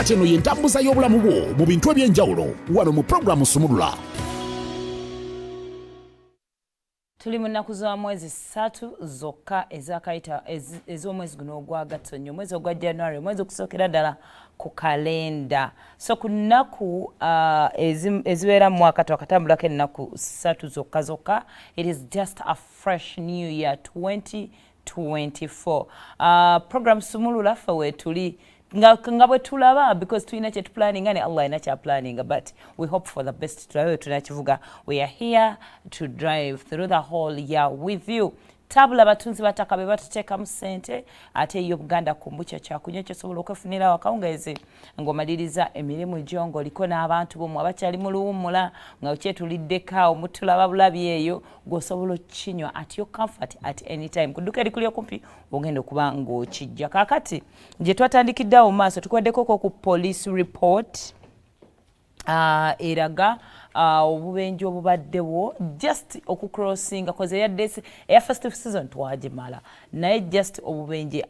kati eno yentambuza y'obulamu bwo mu bintu ebyenjawulo wano mu programu Sumulula. Tuli mu nnaku za mwezi 3 zokka ezakayita ez'omwezi guno ogwa Gatonnya, omwezi ogwa January, omwezi okusookera ddala ku kalenda. So ku nnaku ezibeera mu mwaka twakatambulako ennaku 3 zokka, it is just a fresh new year 2024. Program Sumulula ffe weetuli nga bwe tulaba because tulina kye tuplaninga ne Allah alina kyaplaninga, but we hope for the best. Tulabe tunakivuga. We are here to drive through the whole year with you. Tabula batunzi bataka be batuteeka mu ssente ate yo Buganda kumbucha kyakunywa kyosobola okwefunira wakawungeezi ng'omaliriza emirimu gyo ng'oliko n'abantu bomu abakyali mu luwummula nga okyetulidde omutulaba bulabi eyo gw'osobola okukinywa at your comfort at any time. Ku dduuka erikuli okumpi ogenda okuba ng'okijja. Kaakati gye twatandikiddeawo mu maaso tukubaddeko ku police report eraga obubenje obubaddewo just okucrossinga cause eya festive season twagimala naye just obubenje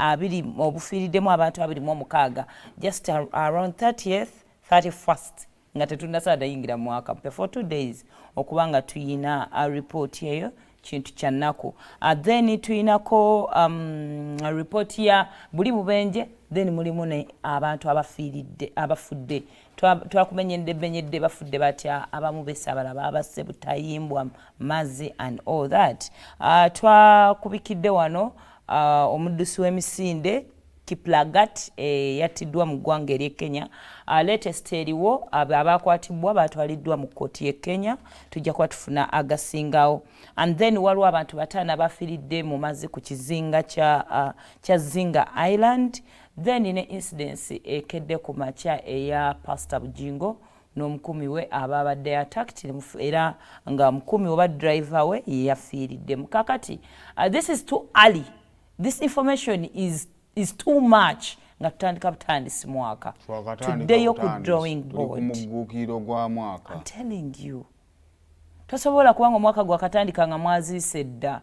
obufiiriddemu abantu 26 just around 30th 31st nga tetunnasala dayingira mu mwaka for 2 days okuba nga tuyina report eyo kintu kya nnaku. Then tuyinako report ya buli bubenje, then mulimu ne abantu abafudde. Twakumenyedde bafudde batya, abamu besabalaba, abasse butayimbwa, mazzi and all that. Twakubikidde wano omuddusi w'emisinde Kiplagat yattiddwa mu ggwanga ery'e Kenya. Latest eriwo abakwatibwa batwaliddwa mu kkooti y'e Kenya, tujja kuba tufuna agasingawo. And then waliwo abantu 5 bafiiridde mu mazzi ku kizinga kya Zinga Island. Then ne incidence ekedde ku makya eya Pastor Bujingo n'omukumi we ababadde attacked era nga mukumi oba driver we yafiiridde. Kakati this is too early. This information is too much nga tutandika butandisi mwaka. Today ku drawing board. I'm telling you. Tosobola kubanga omwaka gwakatandika nga mwaziise dda.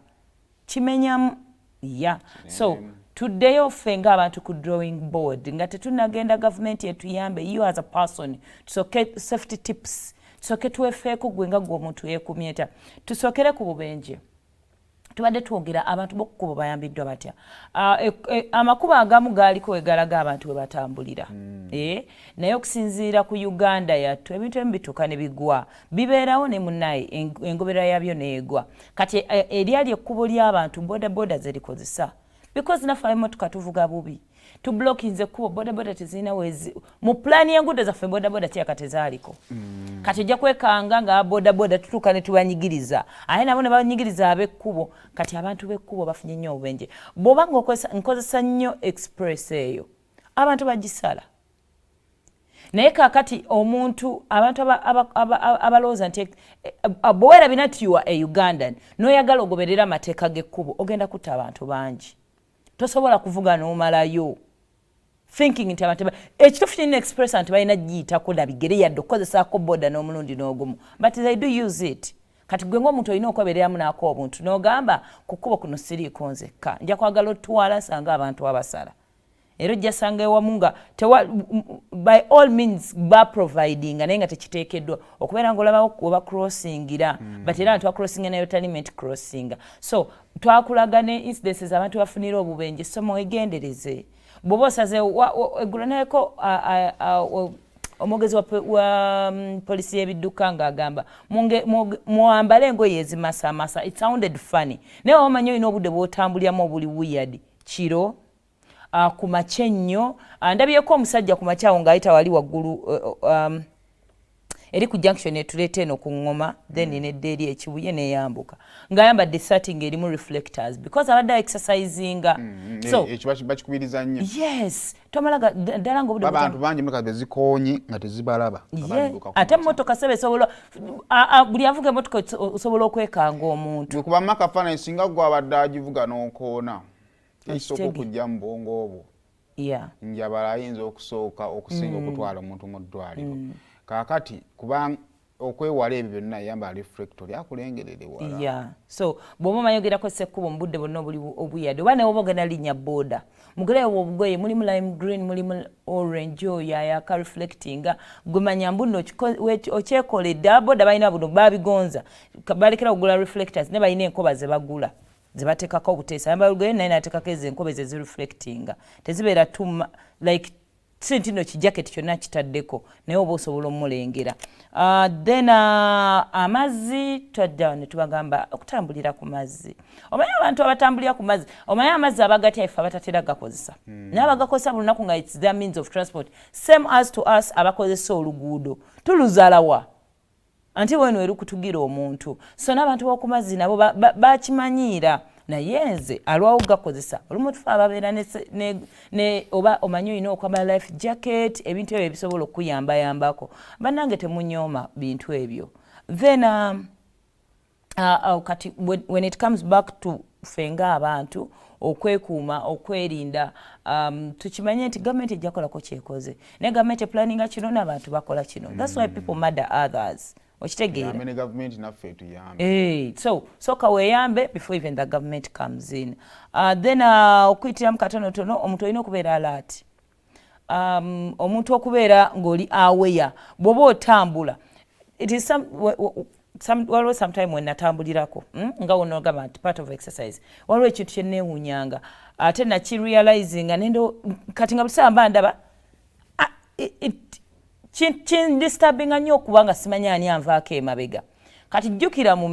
Kimenyamu. Yeah. So today ofenga abantu ku drawing board nga tetunagenda government yetuyambe you as a person tusoke safety tips tusoke tuwefeeko gwe nga gw'omuntu yeekumyeta tusokere ku bubenje. Tubadde twogera abantu b'okkubo bayambiddwa batya. Amakubo agamu gaaliko wegalaga abantu we batambulira. Naye okusinziira ku Uganda yattu ebintu ebimu bituuka ne bigwa. Bibeerawo ne munnaye engobera yabyo neegwa. Kati eryali ekkubo ly'abantu bodaboda ze likozesa. Because naffe emmotoka tuvuga bubi. Tublokinze kubo bodaboda tezirina wezi. Mu plani y'enguudo zaffe bodaboda kyeka tezaaliko. Kati ojja kwekanga nga bodaboda tutuuka ne tubanyigiriza. Ate nabo ne banyigiriza ab'ekkubo. Kati abantu b'ekkubo bafunye nnyo obubenje. Bw'oba nkozesa nnyo express eyo, abantu bagisala. Naye kaakati omuntu abantu abalowooza nti bw'owerabina nti you are a Ugandan n'oyagala ogoberera amateeka g'ekkubo ogenda kutta abantu bangi. Tosobola kuvuga n'omalayo. Thinking nti abantu ekituufu kirina express nti balina giyitako na bigere yadde okukozesaako boda n'omulundi n'ogumu. But they do use it. Kati gwe ng'omuntu olina okwebereramu n'ako obuntu n'ogamba ku kkubo kuno siriiko nzekka. Nja kwagala otwala nsanga abantu abasala. Era ojja sanga ewamu nga by all means baprovidinga naye nga tekiteekeddwa okubeera ng'olabawo oba crossingira but era abantu bacrossinga nayo talimenti crossinga. So twakulaga ne incidences abantu bafunira obubenje so mwegendereze. Bw'oba osazeewo eggulo nayeko omwogezi wa polisi y'ebidduka ng'agamba mwambale engoye ezimasamasa. It sounded funny. Naye wamanyi olina obudde bw'otambuliramu obuli weird kiro ku makya ennyo. Ndabyeko omusajja ku makyawo ng'ayita wali waggulu eri ku junction etuleeta eno ku Ngoma then nedda eri ekibuye n'eyambuka ng'ayambadde setting erimu reflectors because abadde exercisinga. So ekyo bakikubiriza nnyo. Yes. Tomalaga ddala ng'obudde abantu bangi mmeka bezikoonyi nga tezibalaba. Ate emmotoka sebe esobola buli avuga emmotoka osobola okwekanga omuntu. Bwe kuba makafaananyi singa gwe abadde agivuga n'okoona. Ekisooka okujja mu bwongo obwo. Njabala ayinza okusooka okusinga okutwala omuntu mu ddwaliro. Kaakati kuba okwewala ebyo byonna yamba reflector yakulengerere wala. Yeah. So bw'oba mayogerako sekkubo mu budde bwonna obuyadde oba newoba ogenda linnya boda mugerewo obugoye mulimu lime green mulimu orange oyo ayaka reflectinga gwe manya mbuno okyekoledde aboda balina buno babigonza balekera okugula reflectors ne balina enkoba ze bagula ze bateekako obuteesa yamba lugoye naye nateekako ezo enkoba ezo zireflectinga tezibeera tuma like sentino kijaketi kyonna kitaddeko naye oba osobola omulengera. Then amazzi twadda ne tubagamba okutambulira ku mazzi. Omanyi abantu abatambulira ku mazzi, omanyi amazzi abagatya ife abatatera gakozesa. Naye abagakozesa buli lunaku nga it's their means of transport. Same as to us abakozesa oluguudo. Tuluzalawa. Anti wenu eri kutugira omuntu. So n'abantu b'oku mazzi nabo bakimanyiira. Naye nze alwawo gakozesa olumu tufa ababeera ne oba omanyi olina okwambala life jacket ebintu ebyo ebisobola okuyambayambako bannange temunyooma bintu ebyo. Then kati when it comes back to fenga abantu okwekuuma okwerinda tukimanye nti gavumenti ejja kolako kyekoze ne gavumenti planninga kino n'abantu bakola kino. That's why people murder others. Okitegeera government naffe tuyambe. So kaweyambe before even the government comes in. Then okuyitiramu katonotono omuntu olina okubeera alert. Omuntu okubeera ng'oli aware bw'oba otambula. It is waliwo sometime when natambulirako nga wonogamba nti part of exercise waliwo ekintu kyenneewuunyanga ate nakirealizinga nendo kati nga busamba ndaba disturbing nnyo kubanga simanyi ani anvaako emabega. Kati jjukira mu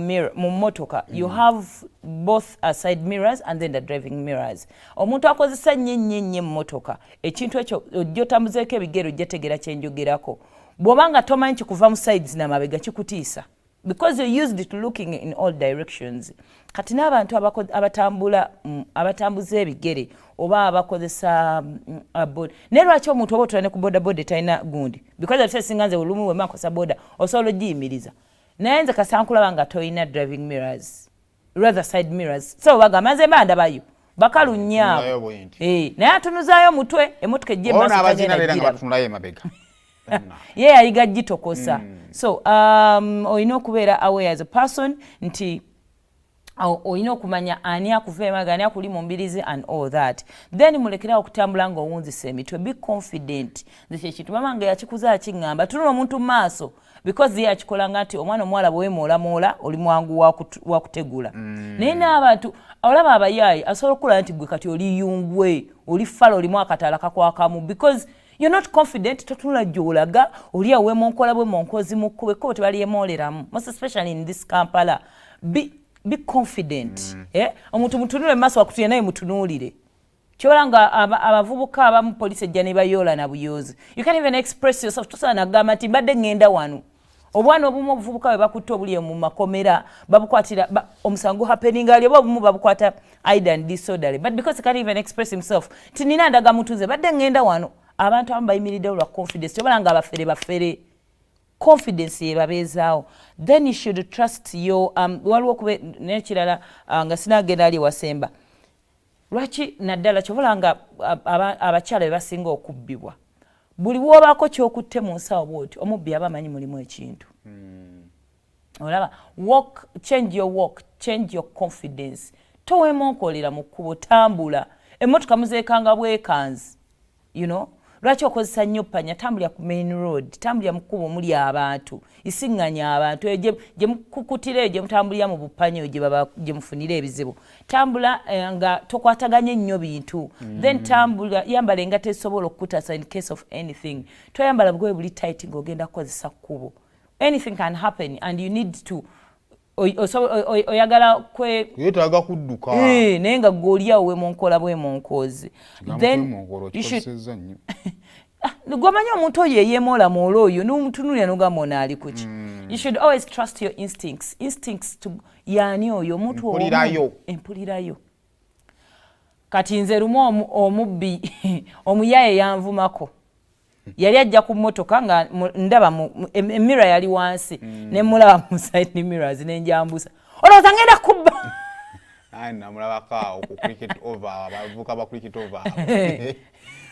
mmotoka you have both side mirrors and then the driving mirrors. Omuntu akozesa nnyo mmotoka ekintu ekyo ojja otambuzeeko ebigero ojja tegera kyenjogerako. Bw'obanga tomanyi kikuva mu sides n'amabega kikutiisa because you're used to looking in all directions. Kati n'abantu abatambuza ebigere oba abakozesa boda naye lwaki omuntu oba otula ne ku boda talina gundi because ate singa nze olumu wema akosa boda osobola ogiyimiriza naye nze kasankulaba nga tolina driving mirrors rather side mirrors so bagamba nze mba ndabayo bakalunnyaabo naye atunuzaayo mutwe emotoka ejja emabega ye ayiga gitokosa. So olina okubeera aware as a person nti olina okumanya ani akuva emabega ani akuli mu mbirizi and all that. Then mulekerawo okutambula nga owunzisa emitwe be confident nze kyekintu mama nga yakikuza akiŋŋamba tunula omuntu mu maaso because ye akikolanga nti omwana omuwala bwewemoolamoola oli mwangu wakutegula naye n'abantu olaba abayaayi asobola okukola nti gwe kati oli yungwe oli fala olimu akatala kakwakamu because you're not confident totunula gy'olaga oli awo wemonkola bwemonkozi mukkube ko tebaliyemooleramu most especially in this Kampala. Be confident. Omuntu mutunule maaso wakutuye naye mutunuulire kyola nga abavubuka abamu poliisi ejja ne bayoola na buyozi you can't even express yourself tosobola nagamba nti mbadde ŋŋenda wano obwana obumu obuvubuka bwe bakutte obuli mu makomera babukwatira omusango happening ali oba obumu babukwata hidden disorderly but because he can't even express himself nti nina ndaga mutuze badde ŋŋenda wano abantu abamu bayimiridde olwa confidence kyobola nga bafere confidence yebabeezaawo then you should trust your waliwo kube nekirala nga sinagenda ali wasemba lwaki naddala kyobola nga abakyala bebasinga okubbibwa buli wobaako kyokutte mu nsawo bwoti omubbi aba amanyi mulimu ekintu olaba change your walk change your confidence towemonkolera mu kkubo tambula emmotoka muzeekanga bwekanzi you know lwaki okozesa nnyo ppanya tambulira ku main road tambulira mu kkubo omuli abantu isiŋŋanya abantu gye mukukutira gye mutambulira mu bupanya gye mufunira ebizibu tambula nga tokwataganye nnyo bintu then tambula yambala engato esobola okukutasa in case of anything toyambala bugoye buli tight ng'ogenda kukozesa kkubo anything can happen and you need to oyagala yetaaga kudduka naye nga gw'oliawo wemonkola bwemonkozi then gwamanyi omuntu oyo eyeemoola mwola oyo n'omutunulira n'ogamba ono ali kuki you should always trust your instincts to yaani oyo omuntu empulirayo kati nze lumu omubbi omuyaye yanvumako yali ajja ku mmotoka nga ndaba emira yali wansi ne mulaba mu side mirrors nenjambusa olowooza ngenda kubba namulabako awo ku cricket over abavuka ba cricket over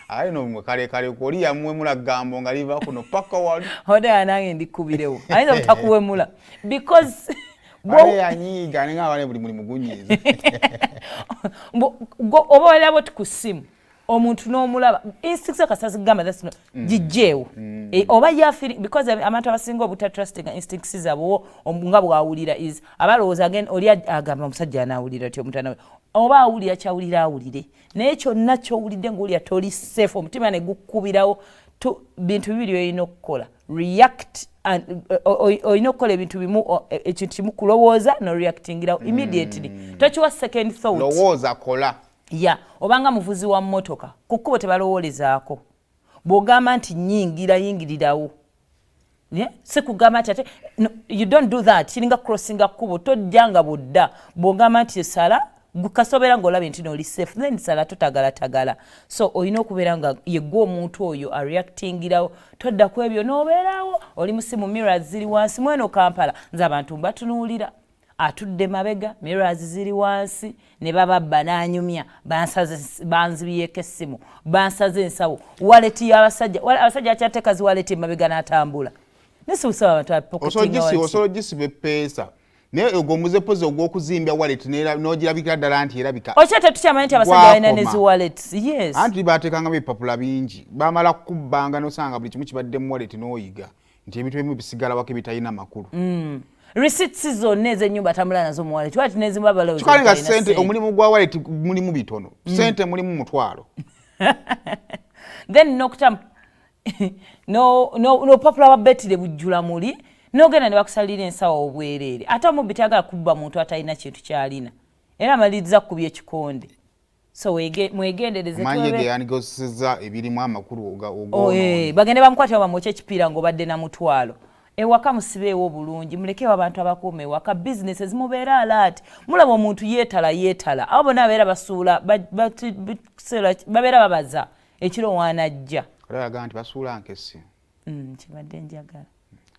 ayi no mwe kale oli yamwe mulagambo nga liva kuno paka wali hoda nange ndikubirewo ayinza butakuwemula because bale yanyiga nga abale buli mugunyiza oba walabo tukusimu omuntu n'omulaba instincts akasazi gamba that's no jijjeewo oba yafiri because abantu abasinga obutatrustinga instincts zabo nga bwawulira is abalowooza again oli agamba omusajja anaawulira ti omuntu anawe oba awulira kyawulira awulire naye kyonna kyowulidde ng'olya toli safe omutima ne gukkubirawo bintu bibiri olina okukola react olina okukola ebintu bimu ekintu kimu kulowooza no reactingirawo immediately tokiwa second thought lowooza kola ya obanga muvuzi wa mmotoka ku kkubo tebalowoolezaako bw'ogamba nti yingirirawo si kugamba nti ate you don't do that kiringa crossinga kkubo tojjanga budda bw'ogamba nti sala gukasobera ng'olaba nti n'oli safe then sala totagalatagala so olina okubeera nga yegwa omuntu oyo areactingirawo todda ku ebyo n'obeerawo oli musimu mirrors ziri wansi mweno Kampala nze abantu mbatunuulira atudde mabega mirrors ziri wansi ne bababba n'anyumya banzibiyeko essimu bansaze ensawo waleti y'abasajja abasajja akyateeka zi waleti mabega n'atambula nesibusawo abantu apoketingaosologisiba eppeesa naye ogwomuze pozi ogw'okuzimbya wallet n'ogirabikira ddala nti erabika okyate tukyamanyi nti abasajja balina ne zi wallets yes anti baateekangamu ebipapula bingi bamala kubbanga n'osanga buli kimu kibadde mu wallet n'oyiga nti ebintu ebimu bisigala wako ebitalina makulu receipts zonna ez'ennyumba atambula nazo mu wallet wati nezimu abalowooza kikale nga ssente omulimu gwa wallet mulimu bitono ssente mulimu mutwalo then nokutamu n'opapula wa betire bujjula muli n'ogenda ne bakusalira ensawo obwereere ate omubbi tayagala kubba muntu atalina kintu kyalina era amaliriza kkubya ekikonde so mwegendereze manyege yanigoseza ebirimu amakulu bagende bamukwatira bamwoky ekipiira ng'obadde na mutwalo ewaka musibeewo bulungi mulekewo abantu abakuuma ewaka bizinesi zimubeera alaati mulaba omuntu yeetala abo bonna abeera basuula babeera babaza ekiro waanajja olayaga nti basuula nkesi kibadde njagala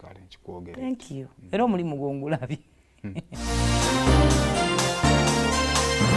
kale nkikwogere thank you era omulimu gwongulabye